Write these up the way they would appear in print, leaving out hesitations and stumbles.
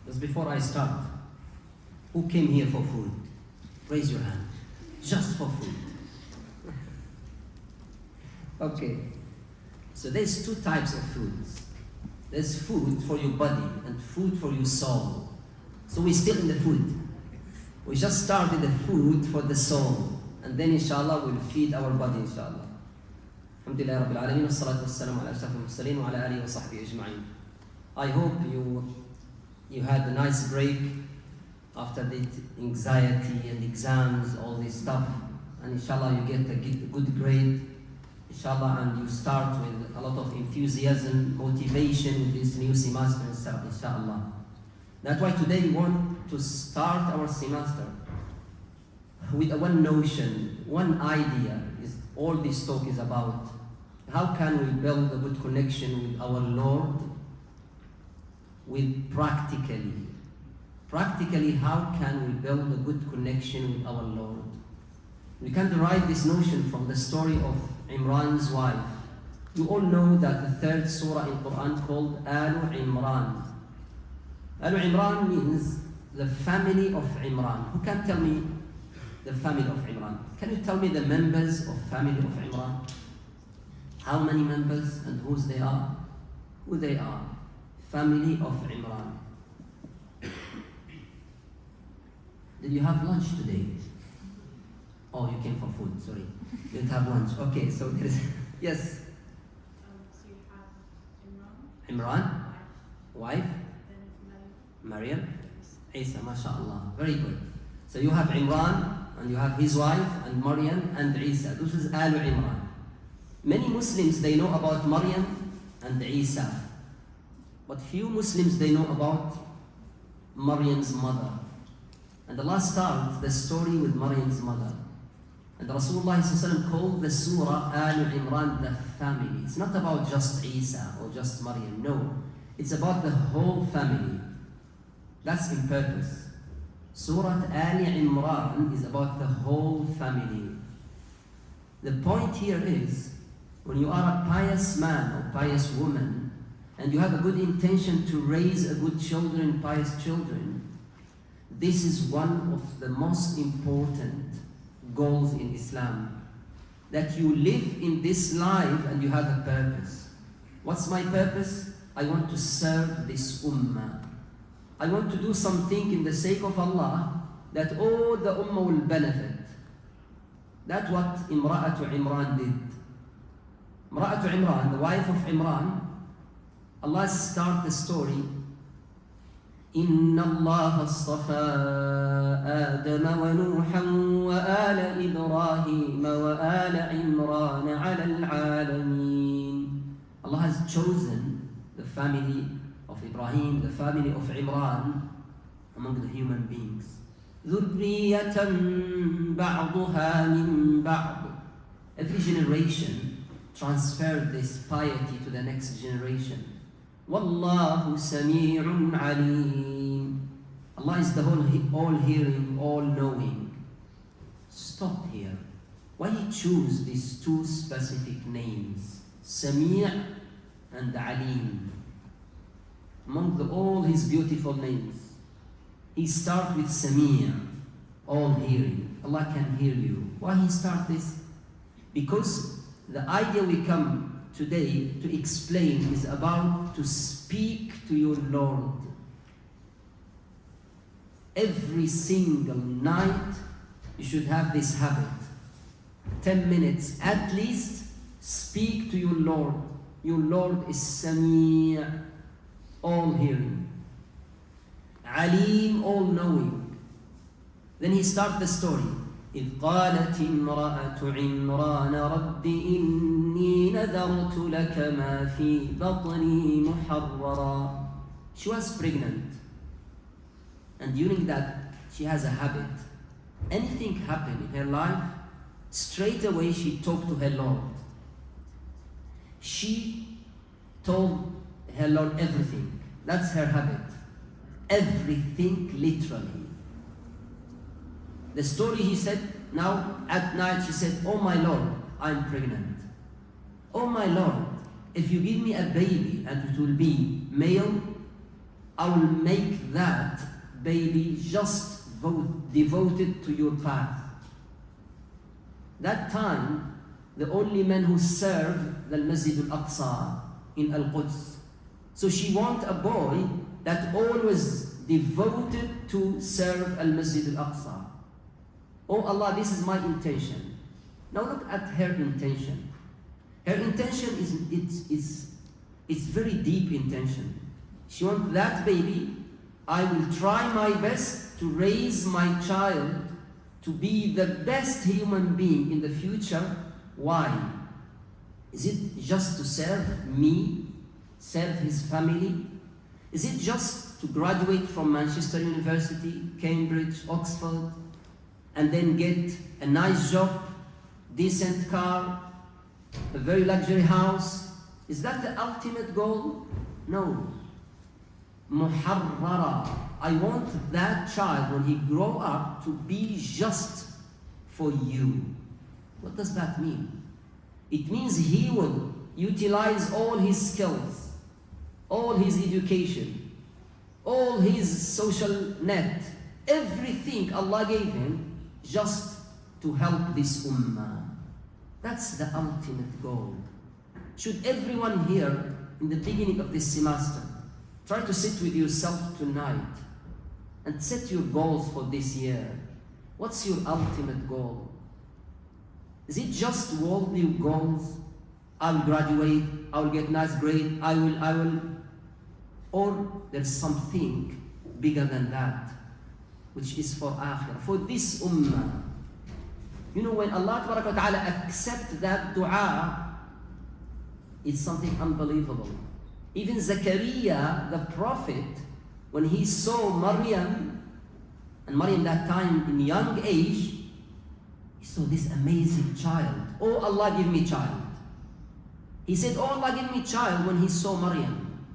Just before I start, who came here for food? Raise your hand. Just for food. Okay. So there's two types of foods. There's food for your body and food for your soul. So we're still in the food. We just started the food for the soul. And then inshallah we'll feed our body inshallah. Alhamdulillah Rabbil Alameen wa salatu wa salam ala ashrafil mursaleen wa ala alihi wa sahbihi ajma'in. I hope you had a nice break after the anxiety and exams, all this stuff. And inshallah you get a good grade. Inshallah, and you start with a lot of enthusiasm, motivation with this new semester, inshallah. That's why today we want to start our semester with one notion, one idea. Is all this talk is about. How can we build a good connection with our Lord? With practically, how can we build a good connection with our Lord? We can derive this notion from the story of Imran's wife. You all know that the third surah in Quran called Imran. Imran means the family of Imran. Who can tell me the family of Imran? Can you tell me the members of family of Imran? How many members and whose they are? Who they are? Family of Imran. Did you have lunch today? Oh, you came for food, sorry. You didn't have lunch. Okay, so there is... Yes? So you have Imran? Wife? Maryam? Isa, mashallah. Very good. So you have Imran, and you have his wife, and Maryam, and Isa. This is Imran. Many Muslims, they know about Maryam and Isa. But few Muslims, they know about Maryam's mother. And Allah starts the story with Maryam's mother. And Rasulullah ﷺ called the surah Imran the family. It's not about just Isa or just Maryam, no. It's about the whole family. That's in purpose. Surah Imran is about the whole family. The point here is, when you are a pious man or pious woman, and you have a good intention to raise a good children, pious children, this is one of the most important goals in Islam. That you live in this life and you have a purpose. What's my purpose? I want to serve this ummah. I want to do something in the sake of Allah that all the ummah will benefit. That's what Imra'atu Imran did. Imra'atu Imran, the wife of Imran, Allah starts the story. إن الله اصطفى آدم ونوحا وآل إبراهيم وآل عمران على العالمين. Allah has chosen the family of Ibrahim, the family of Imran among the human beings. ذرية بعضها من بعض. Every generation transferred this piety to the next generation. Wallahu sami'un alim. Allah is the all hearing, all knowing. Stop here. Why He choose these two specific names, Sami' and Alim? Among all His beautiful names, He starts with Sami', all hearing. Allah can hear you. Why He start this? Because the idea we come today to explain is about to speak to your Lord. Every single night you should have this habit. 10 minutes at least, speak to your Lord. Your Lord is Sami', all hearing. Alim, all knowing. Then he starts the story. إذ قالت امرأة عمران رب إني نذرت لك ما في بطني محررا. She was pregnant, and during that she has a habit. Anything happened in her life, straight away she talked to her Lord. She told her Lord everything. That's her habit. Everything, literally. The story, he said, now at night she said, oh my Lord, I'm pregnant. Oh my Lord, if you give me a baby and it will be male, I will make that baby just devoted to your path. That time, the only men who served the Masjid al-Aqsa in Al-Quds. So she wants a boy that always devoted to serve Al-Masjid al-Aqsa. Oh Allah, this is my intention. Now look at her intention. Her intention is very deep intention. She wants that baby. I will try my best to raise my child to be the best human being in the future. Why? Is it just to serve me, serve his family? Is it just to graduate from Manchester University, Cambridge, Oxford, and then get a nice job, decent car, a very luxury house? Is that the ultimate goal? No. Muharrara. I want that child when he grow up to be just for you. What does that mean? It means he will utilize all his skills, all his education, all his social net, everything Allah gave him just to help this ummah. That's the ultimate goal. Should everyone here in the beginning of this semester try to sit with yourself tonight and set your goals for this year. What's your ultimate goal? Is it just worldly goals? I'll graduate, I'll get nice grade, I will, or there's something bigger than that, which is for akhirah, for this ummah. You know, when Allah Ta'ala accepts that dua, it's something unbelievable. Even Zakaria, the prophet, when he saw Maryam, and Maryam that time in young age, he saw this amazing child. Oh Allah, give me child. He said, oh Allah, give me child when he saw Maryam.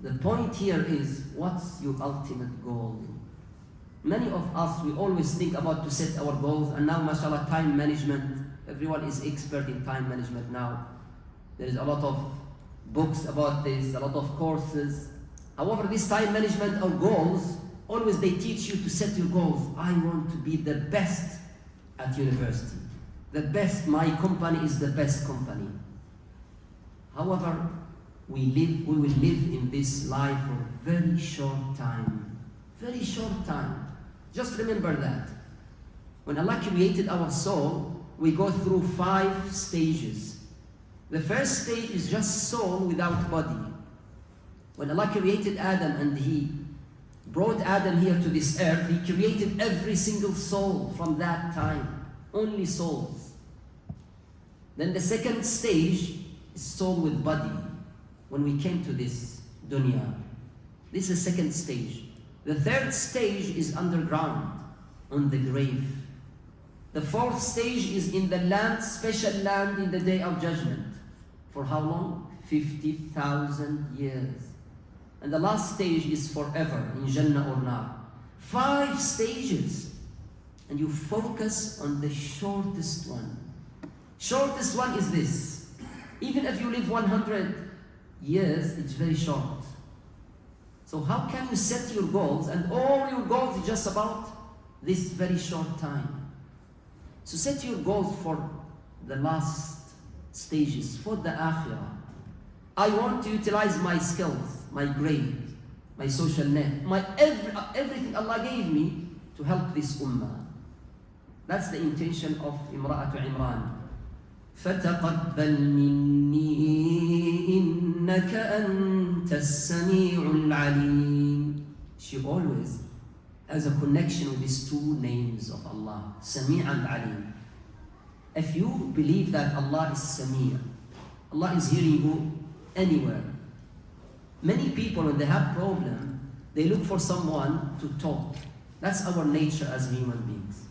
The point here is, what's your ultimate goal? Many of us, we always think about to set our goals, and now mashallah, time management, everyone is expert in time management now. There is a lot of books about this, a lot of courses. However, this time management or goals, always they teach you to set your goals. I want to be the best at university. The best, my company is the best company. However, we will live in this life for a very short time. Very short time. Just remember that. When Allah created our soul, we go through 5 stages. The first stage is just soul without body. When Allah created Adam and He brought Adam here to this earth, He created every single soul from that time. Only souls. Then the second stage is soul with body. When we came to this dunya. This is the second stage. The third stage is underground, on the grave. The fourth stage is in the land, special land in the day of judgment. For how long? 50,000 years. And the last stage is forever, in Jannah or Nar. 5 stages. And you focus on the shortest one. Shortest one is this. Even if you live 100 years, it's very short. So how can you set your goals, and all your goals is just about this very short time? So set your goals for the last stages, for the akhirah. I want to utilize my skills, my grade, my social net, my everything Allah gave me to help this ummah. That's the intention of Imra'atu Imran. فَتَقَبَّلْ مِنِّي إِنَّكَ أَنْتَ السَّمِيعُ الْعَلِيمُ. She always has a connection with these 2 names of Allah, Sami' and Alim. If you believe that Allah is Sami', Allah is hearing you anywhere. Many people, when they have problem, they look for someone to talk. That's our nature as human beings.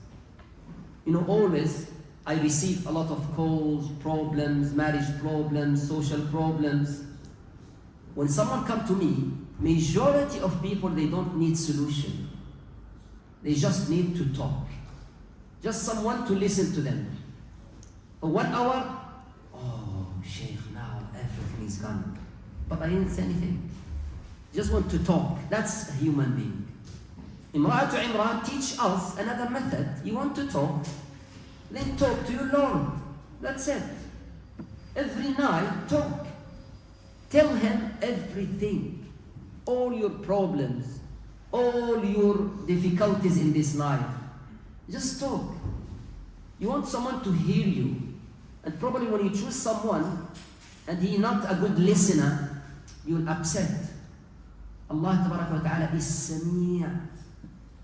You know, always I receive a lot of calls, problems, marriage problems, social problems. When someone comes to me, majority of people, they don't need solution. They just need to talk. Just someone to listen to them. For 1 hour, oh, Shaykh, now everything is gone. But I didn't say anything. Just want to talk. That's a human being. Imra'atu Imran teach us another method. You want to talk, then talk to your Lord. That's it. Every night, talk. Tell him everything. All your problems, all your difficulties in this life. Just talk. You want someone to hear you. And probably when you choose someone and he not a good listener, you'll upset. Allah Tabaraka wa Ta'ala is Sami'.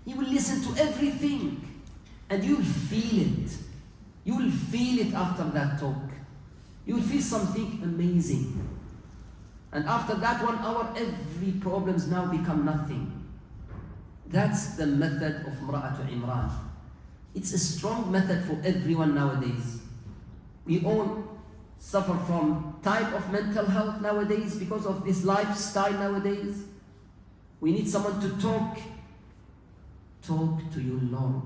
He will listen to everything and you'll feel it. You will feel it after that talk. You will feel something amazing. And after that 1 hour, every problems now become nothing. That's the method of Imra'atu Imran. It's a strong method for everyone nowadays. We all suffer from type of mental health nowadays because of this lifestyle nowadays. We need someone to talk. Talk to your Lord.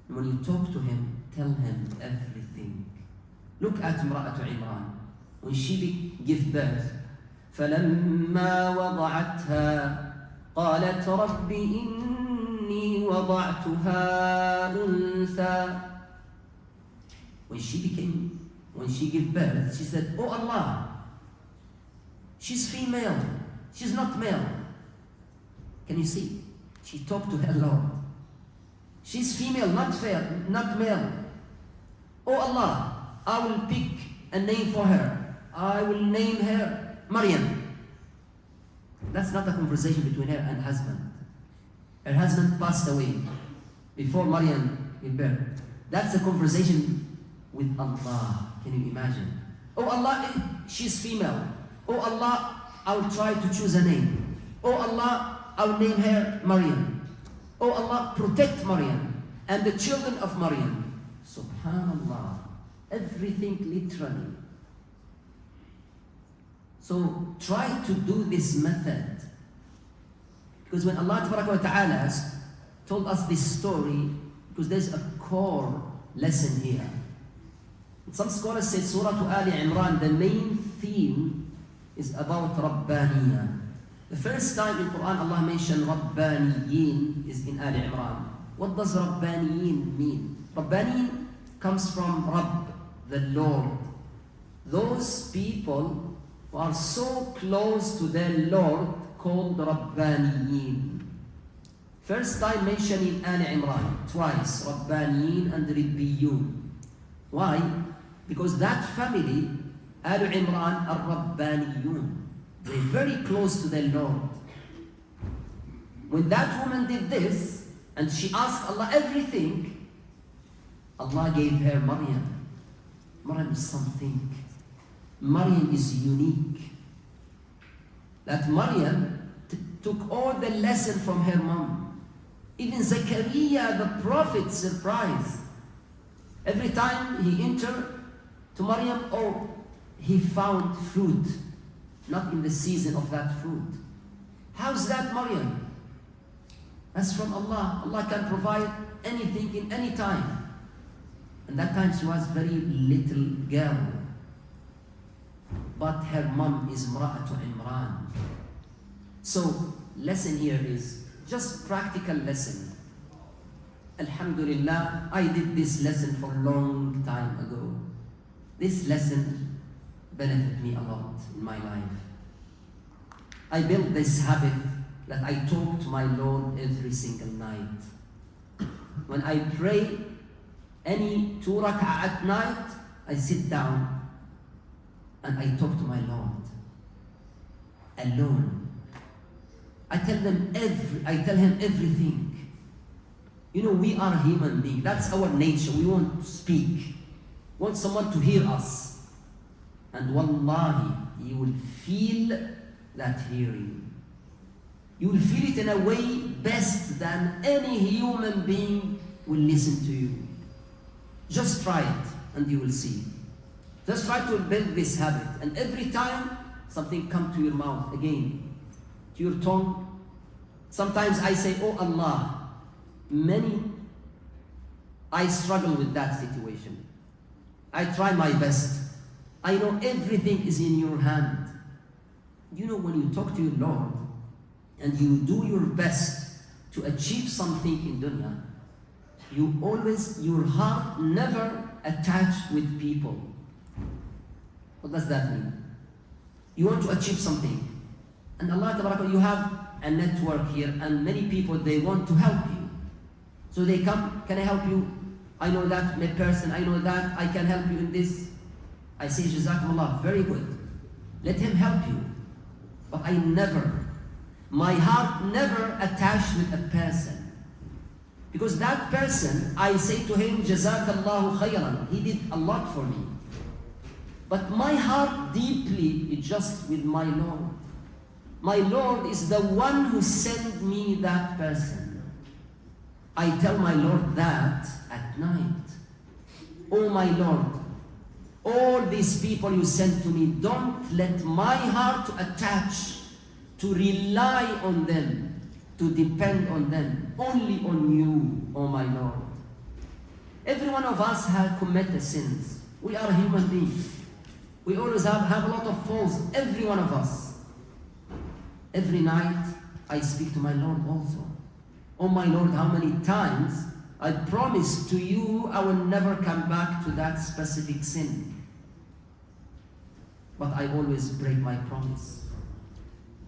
And when you talk to him, tell him everything. Look at Imra'atu Imran. When she gave birth, فَلَمَّا وَضَعَتْهَا قَالَتْ رَبِّ إِنِّي وَضَعْتُهَا أُنْثَى. When she gave birth, she said, "Oh Allah, she's female, she's not male." Can you see? She talked to her Lord. She's female, not male. "Oh Allah, I will pick a name for her. I will name her Maryam." That's not a conversation between her and husband. Her husband passed away before Maryam gave birth. That's a conversation with Allah. Can you imagine? "Oh Allah, she's female. Oh Allah, I'll try to choose a name. Oh Allah, I'll name her Maryam. Oh Allah, protect Maryam and the children of Maryam." Subhanallah. Everything literally. So try to do this method. Because when Allah Ta'ala told us this story, because there's a core lesson here. Some scholars say Surah Ali Imran, the main theme is about Rabbaniyah. The first time in Quran Allah mentioned Rabbaniyin is in Ali Imran. What does Rabbaniyin mean? Rabbaniyin comes from Rabb, the Lord. Those people who are so close to their Lord called Rabbaniyin. First time mentioned in Ali Imran, twice, Rabbaniyin and Ribbiyun. Why? Because that family, Al Imran, are Rabbaniyun. They're very close to their Lord. When that woman did this, and she asked Allah everything, Allah gave her Maryam. Maryam is something. Maryam is unique. That Maryam took all the lesson from her mom. Even Zachariah, the prophet, surprised. Every time he entered to Maryam, he found fruit, not in the season of that fruit. How's that, Maryam? That's from Allah. Allah can provide anything in any time. And that time she was very little girl. But her mom is Imra'atu Imran. So, lesson here is just practical lesson. Alhamdulillah, I did this lesson for a long time ago. This lesson benefited me a lot in my life. I built this habit that I talk to my Lord every single night. When I pray any 2 rak'ah at night, I sit down and I talk to my Lord alone. I tell him everything. You know, we are human beings. That's our nature. We want to speak. We want someone to hear us. And wallahi, you will feel that hearing. You will feel it in a way best than any human being will listen to you. Just try it and you will see. Just try to build this habit. And every time something comes to your mouth again, to your tongue, sometimes I say, "Oh Allah." I struggle with that situation. I try my best. I know everything is in your hand. You know, when you talk to your Lord, and you do your best to achieve something in dunya, your heart never attached with people. What does that mean? You want to achieve something, and Allah Tabaraka, you have a network here, and many people, they want to help you. So they come, can I help you? I know that person, I know that, I can help you in this. I say, Jazakumullah, very good. Let him help you. But my heart never attached with a person. Because that person, I say to him, Jazakallahu khayran, he did a lot for me. But my heart deeply is just with my Lord. My Lord is the one who sent me that person. I tell my Lord that at night. Oh my Lord, all these people you sent to me, don't let my heart attach, to rely on them, to depend on them, only on you, oh my Lord. Every one of us has committed sins. We are human beings. We always have a lot of faults, every one of us. Every night I speak to my Lord also. Oh my Lord, how many times I promise to you I will never come back to that specific sin. But I always break my promise.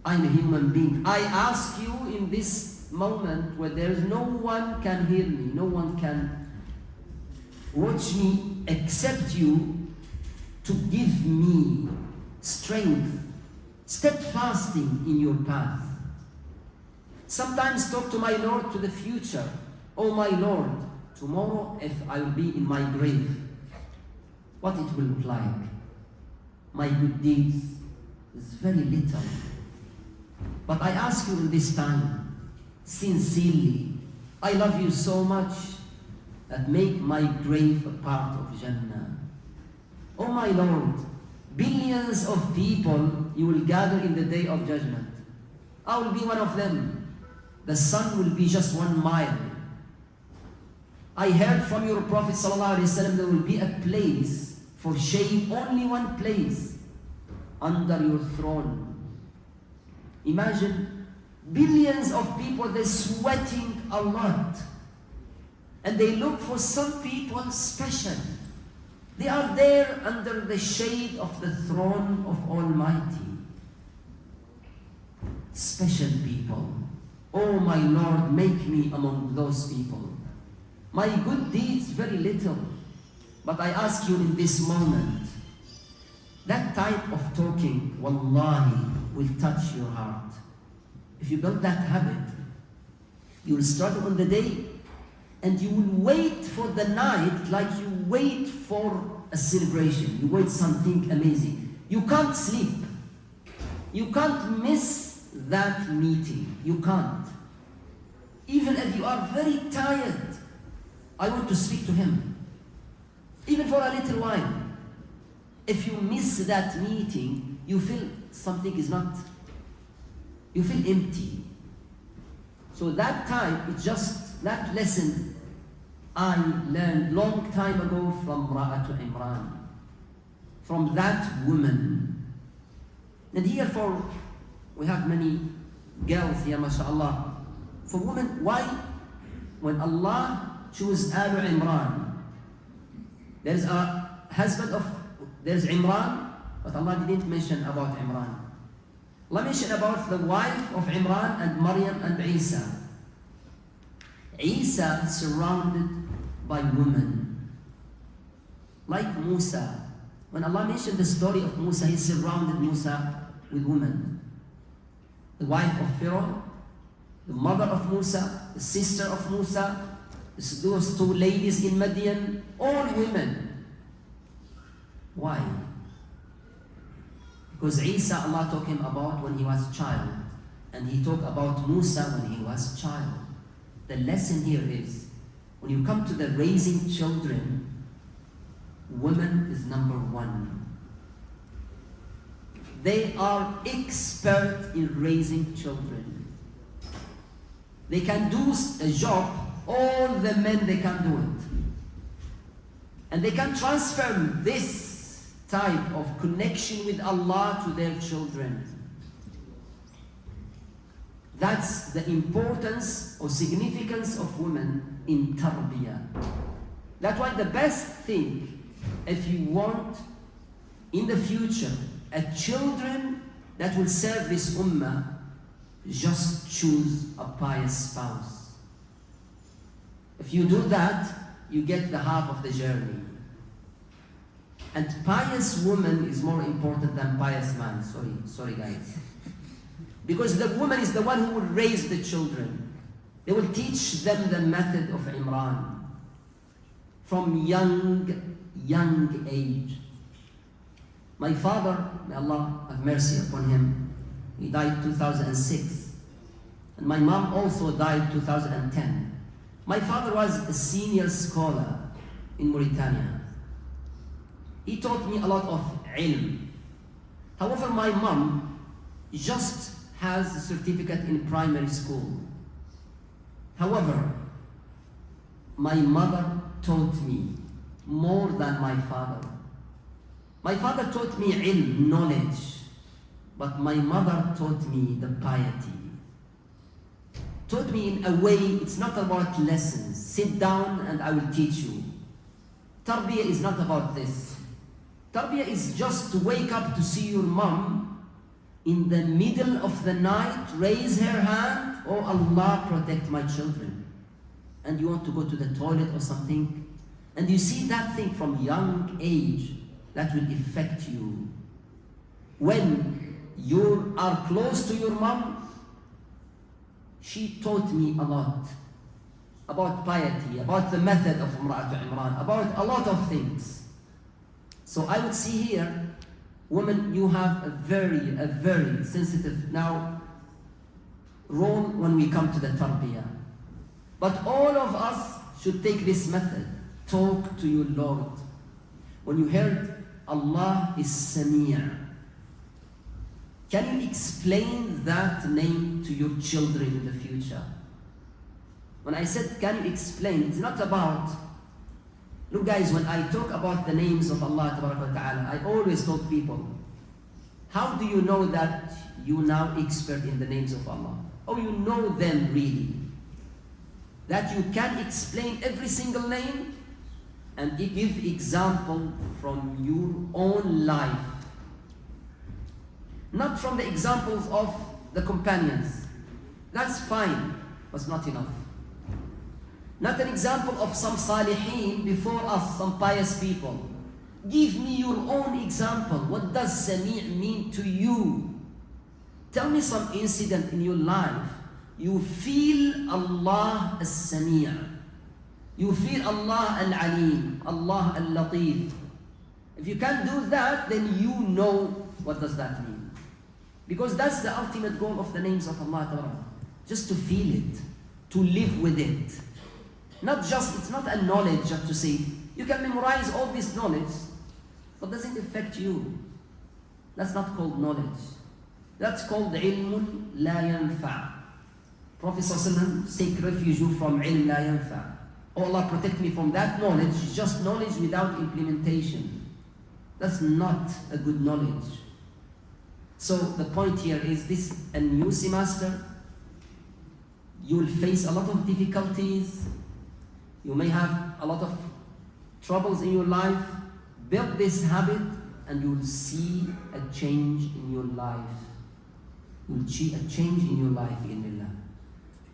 I'm a human being. I ask you in this moment where there is no one can hear me, no one can watch me except you, to give me strength, steadfasting in your path. Sometimes talk to my Lord to the future. Oh my Lord, tomorrow if I will be in my grave, what it will look like. My good deeds is very little. But I ask you in this time, sincerely, I love you so much that make my grave a part of Jannah. Oh my Lord, billions of people you will gather in the day of judgment. I will be one of them. The sun will be just 1 mile. I heard from your Prophet ﷺ there will be a place for shade, only one place, under your throne. Imagine billions of people, they're sweating a lot. And they look for some people special. They are there under the shade of the throne of Almighty. Special people. Oh my Lord, make me among those people. My good deeds, very little. But I ask you in this moment, that type of talking, wallahi, will touch your heart. If you build that habit, you will start on the day, and you will wait for the night like you wait for a celebration. You wait something amazing. You can't sleep. You can't miss that meeting. You can't. Even if you are very tired, I want to speak to him. Even for a little while. If you miss that meeting, you feel something is not, you feel empty. So that time, it's just that lesson I learned long time ago from Wife of Imran, from that woman. And here we have many girls here, mashallah. For women, why? When Allah chose Al Imran, there's a husband there's Imran, but Allah didn't mention about Imran. Allah mentioned about the wife of Imran and Maryam and Isa. Isa surrounded by women. Like Musa. When Allah mentioned the story of Musa, He surrounded Musa with women. The wife of Pharaoh, the mother of Musa, the sister of Musa, those 2 ladies in Madian, all women. Why? Because Isa, Allah talked him about when he was a child, and He talked about Musa when he was a child. The lesson here is, when you come to the raising children, woman is number 1. They are expert in raising children. They can do a job, all the men they can do it. And they can transfer this type of connection with Allah to their children. That's the importance or significance of women in tarbiyah. That's why the best thing, if you want in the future a children that will serve this ummah, just choose a pious spouse. If you do that, you get the half of the journey. And pious woman is more important than pious man. Sorry guys. Because the woman is the one who will raise the children. They will teach them the method of Imran from young age. My father, may Allah have mercy upon him, he died 2006. And my mom also died 2010. My father was a senior scholar in Mauritania. He taught me a lot of ilm. However, my mom just has a certificate in primary school. However, my mother taught me more than my father. My father taught me ilm, knowledge, but my mother taught me the piety. Taught me in a way, it's not about lessons. Sit down and I will teach you. Tarbiyah is not about this. Tarbiyah is just to wake up to see your mom in the middle of the night, raise her hand, oh Allah, protect my children. And you want to go to the toilet or something, and you see that thing from young age, that will affect you. When you are close to your mom, she taught me a lot about piety, about the method of Imran, about a lot of things. So I would see here, women, you have a very sensitive now role when we come to the tarbiyah. But all of us should take this method. Talk to your Lord. When you heard Allah is Sami', can you explain that name to your children in the future? When I said can you explain, it's not about, look guys, when I talk about the names of Allah Ta'ala, I always told people, how do you know that you now expert in the names of Allah? Or you know them really? That you can explain every single name and give example from your own life. Not from the examples of the companions. That's fine, but not enough. Not an example of some salihin before us, some pious people. Give me your own example. What does Sami' mean to you? Tell me some incident in your life. You feel Allah as-Sami'. You feel Allah al-Alim, Allah al-Latif. If you can't do that, then you know what does that mean. Because that's the ultimate goal of the names of Allah Ta'ala. Just to feel it, to live with it. Not just, it's not a knowledge just to say, you can memorize all this knowledge, but doesn't affect you. That's not called knowledge. That's called ilmun la yanfa'. Prophet ﷺ seek refuge from ilm la yanfa'. Oh Allah, protect me from that knowledge, just knowledge without implementation. That's not a good knowledge. So the point here is this, a new semester, you will face a lot of difficulties, you may have a lot of troubles in your life. Build this habit and you will see a change in your life. You will see a change in your life, in Allah.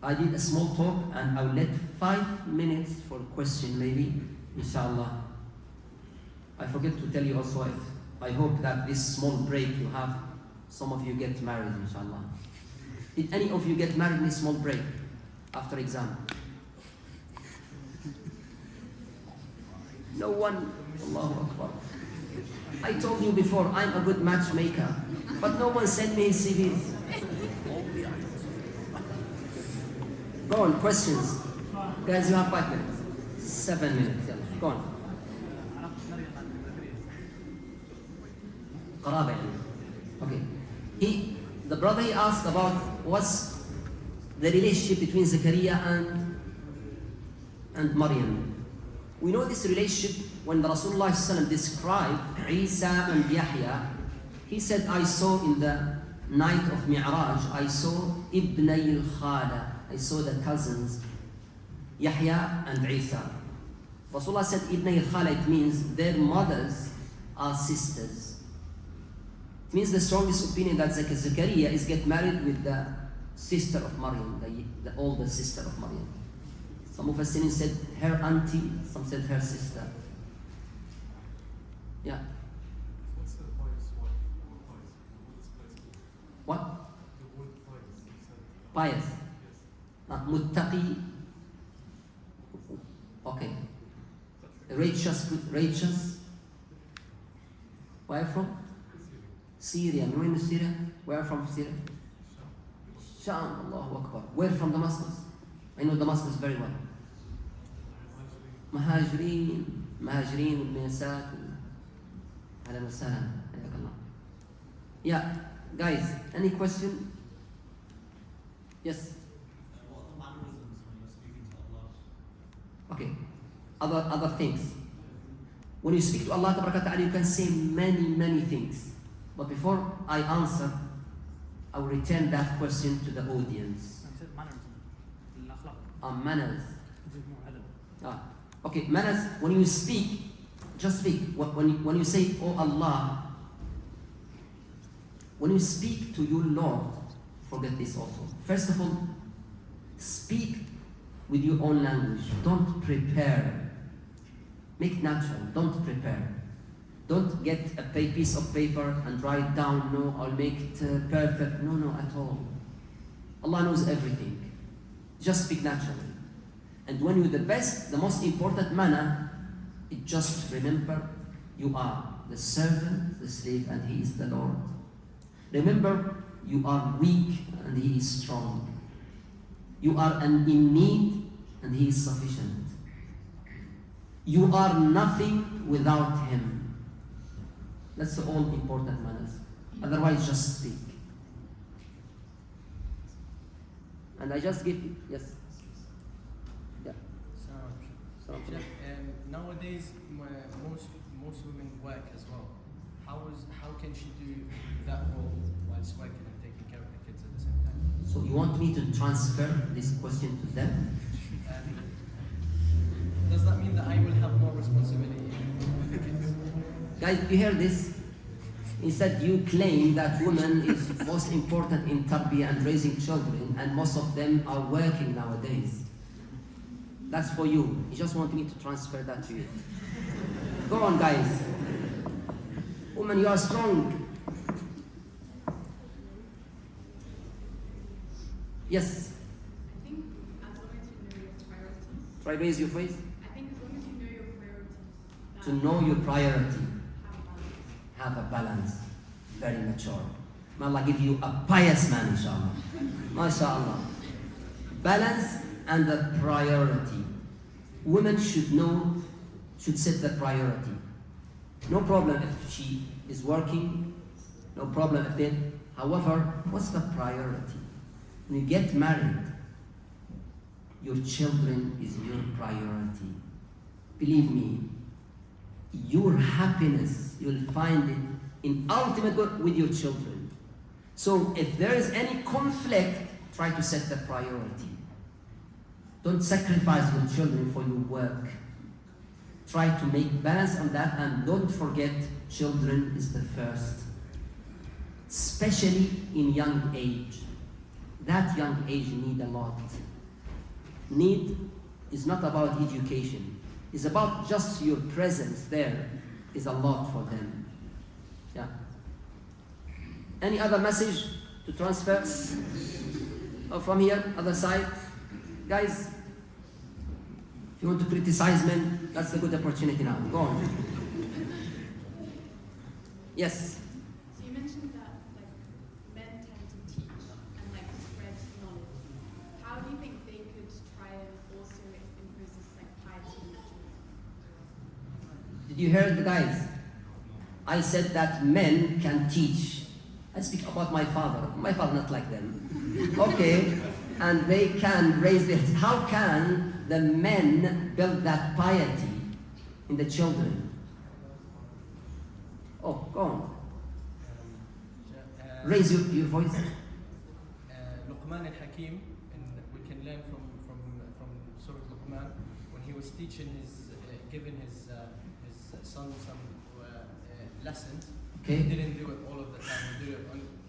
I did a small talk and I will let 5 minutes for a question maybe, inshallah. I forget to tell you also, if I hope that this small break you have, some of you get married, inshallah. Did any of you get married in a small break after exam? No one. Allahu Akbar. I told you before, I'm a good matchmaker, but no one sent me his CVs. Go on, questions. Guys, you have 5 minutes. 7 minutes, yeah. Go on. قرابة. Okay. The brother he asked about what's the relationship between Zakaria and Maryam. We know this relationship when the Rasulullah described Isa and Yahya. He said, I saw in the night of Mi'raj, I saw Ibnay al-Khala. I saw the cousins, Yahya and Isa. Rasulullah said Ibnay al-Khala, it means their mothers are sisters. It means the strongest opinion that Zakaria is get married with the sister of Maryam, the older sister of Maryam. Some Mufassirin said her auntie, some said her sister. Yeah. What's the pious wife or pious? What's placement? What? The word pious. You said. Pious. Yes. Muttaqi. Okay. Righteous. Where from? Syria. You're in Syria? Where from Syria? Sham. Allahu Akbar. Where from Damascus? I know Damascus very well. مهاجرين والميسات. أهلا وسهلا. حياك الله. Yeah, guys, any question? Yes. What are the mannerisms when you're speaking to Allah? Okay. Other things. When you speak to Allah Ta'ala, you can say many things. But before I answer, I will return that question to the audience. Manners. Okay, manners. When you speak, just speak. When you say, "Oh Allah," when you speak to your Lord, forget this also. First of all, speak with your own language. Don't prepare. Make it natural. Don't prepare. Don't get a piece of paper and write down, no, I'll make it perfect. No, at all. Allah knows everything. Just speak naturally. And when you're the best, the most important manner, it just remember you are the servant, the slave, and He is the Lord. Remember, you are weak and He is strong. You are in need and He is sufficient. You are nothing without Him. That's the all important manners. Otherwise, just speak. And I just give, yes. Yeah. So, nowadays, most women work as well. How can she do that role whilst working and taking care of the kids at the same time? So you want me to transfer this question to them? Does that mean that I will have more responsibility with the kids? Guys, you hear this? Instead, you claim that woman is most important in tarbiyah and raising children, and most of them are working nowadays. That's for you. You just want me to transfer that to you. Go on, guys. Woman, you are strong. Yes. I think as long as you know your priorities. Try raise your face. I think as long as you know your priorities. To know your priority. Have a balance. Have a balance. Very mature. May Allah give you a pious man, inshallah. MashaAllah. Balance and a priority. Women should set the priority. No problem if she is working. No problem if they. However, what's the priority? When you get married, your children is your priority. Believe me, your happiness, you'll find it in ultimate good with your children. So if there is any conflict, try to set the priority. Don't sacrifice your children for your work. Try to make balance on that, and don't forget, children is the first. Especially in young age. That young age need a lot. Need is not about education. It's about just your presence there is a lot for them. Yeah. Any other message to transfer? Or from here, other side? Guys, if you want to criticize men, that's a good opportunity now. Go on. Yes. So you mentioned that men tend to teach and spread knowledge. How do you think they could try and also impose this piety in their children? Did you hear the guys? I said that men can teach. I speak about my father. My father not like them. Okay. And they can raise their. How can the men build that piety in the children? Oh, go on. Raise your voice. Luqman al-Hakim, and we can learn from Surah Luqman when he was teaching giving his son some lessons. Okay. He didn't do it all of the time.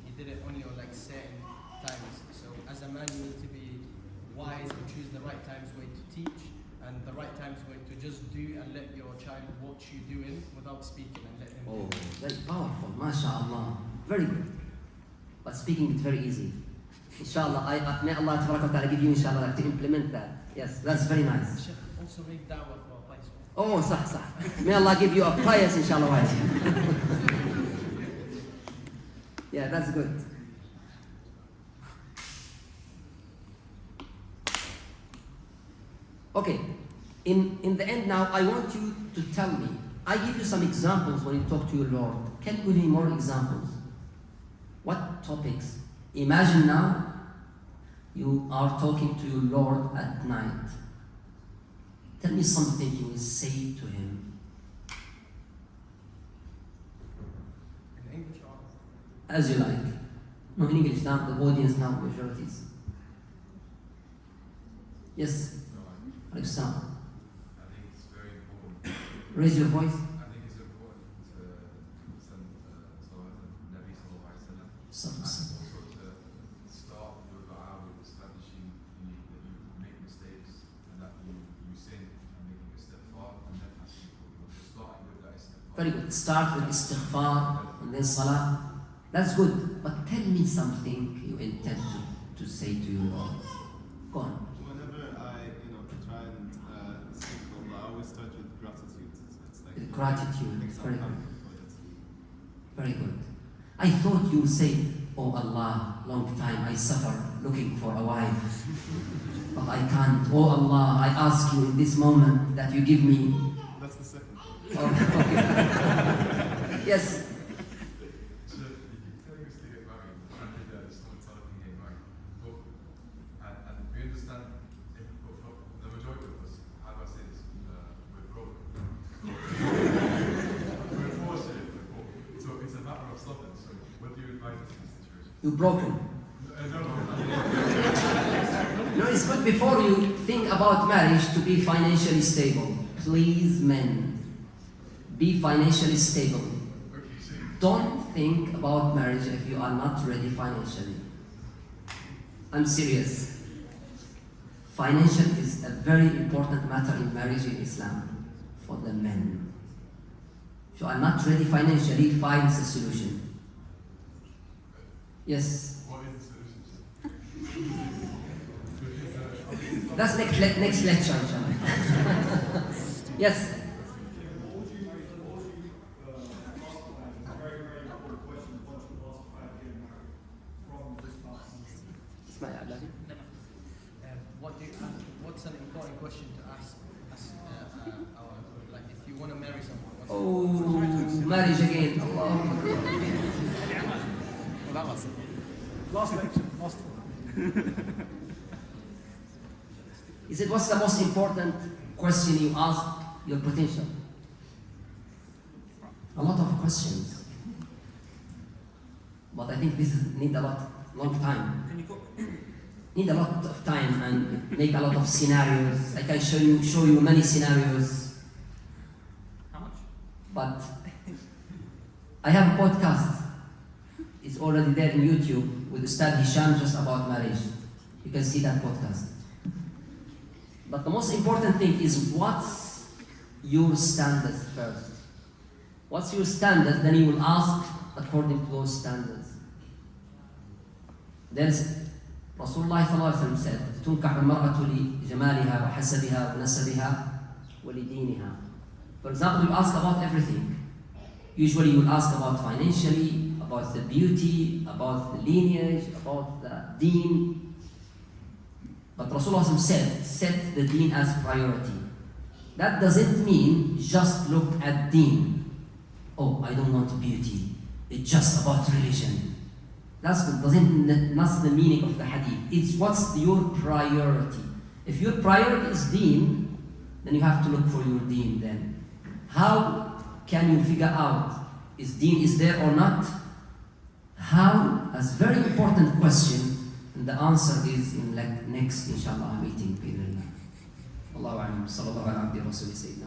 He did it only on like certain times. So as a man, you need to be wise and choose the right times way to teach and the right times way to just do and let your child watch you doing without speaking and let him Oh, do. very powerful, mashallah. Very good. But speaking is very easy. Inshallah, may Allah ta'ala give you inshallah to implement that. Yes, that's very nice. Sheikh also make da'wah for a place. Oh, صح. May Allah give you a pious inshallah wife. Yeah, that's good. Okay, in the end now, I want you to tell me. I give you some examples when you talk to your Lord. Can you give me more examples? What topics? Imagine now you are talking to your Lord at night. Tell me something you will say to him. In English or As you like. No, in English now, the audience now, majorities. Yes? Alaikum salam. I think it's very important. Raise your voice. I think it's important to send Salat and Nabi Sallallahu Alaihi Wasallam. Some- And also to start your dua with establishing that you make mistakes and that you sin and making a step forward and then asking for God. Just starting with that istighfar. Very good. Start with istighfar and then salah. That's good. But tell me something you intend to say to your Lord. Go on. Whenever I, try and speak to Allah, I always start with gratitude. It's like With gratitude. things Very I'm good. thankful for it. Very good. I thought you would say, oh Allah, long time I suffer looking for a wife. But I can't. Oh Allah, I ask you in this moment that you give me. That's the second one. Okay. Yes. So you keep telling us to get married, and there's no telling to get married. And we understand, for the majority of us, how do I say this? We're broke. We're fortunate, we're poor. So it's a matter of something. So what do you advise us in this situation? You're broken. No. No, it's good before you think about marriage to be financially stable. Please, men, be financially stable. Okay, so Don't think about marriage if you are not ready financially. I'm serious. Financial is a very important matter in marriage in Islam for the men. If you are not ready financially, find a solution. Yes. what is the solution? That's next lecture, inshallah. Yes. What's an important question to ask like if you want to marry someone? Oh, marriage again. Allah. Last lecture, last one. He said, what's the most important question you ask your potential? A lot of questions. But I think this need a long time. Can you go? Need a lot of time and make a lot of scenarios. I can show you many scenarios. How much? But I have a podcast. It's already there in YouTube with Ustad Hisham just about marriage. You can see that podcast. But the most important thing is what's your standards first. What's your standards? Then you will ask according to those standards. There's Rasulullah said, تنكح المرأة لجمالها وحسبها ونسبها ولدينها. For example, you ask about everything. Usually you will ask about financially, about the beauty, about the lineage, about the deen. But Rasulullah said, set the deen as priority. That doesn't mean just look at deen. Oh, I don't want beauty. It's just about religion. That's the meaning of the hadith. It's what's your priority. If your priority is deen, then you have to look for your deen then. How can you figure out is deen is there or not? How? That's a very important question, and the answer is in like next inshallah meeting بإذن الله. الله أعلم. صلى الله على عبده ورسوله سيدنا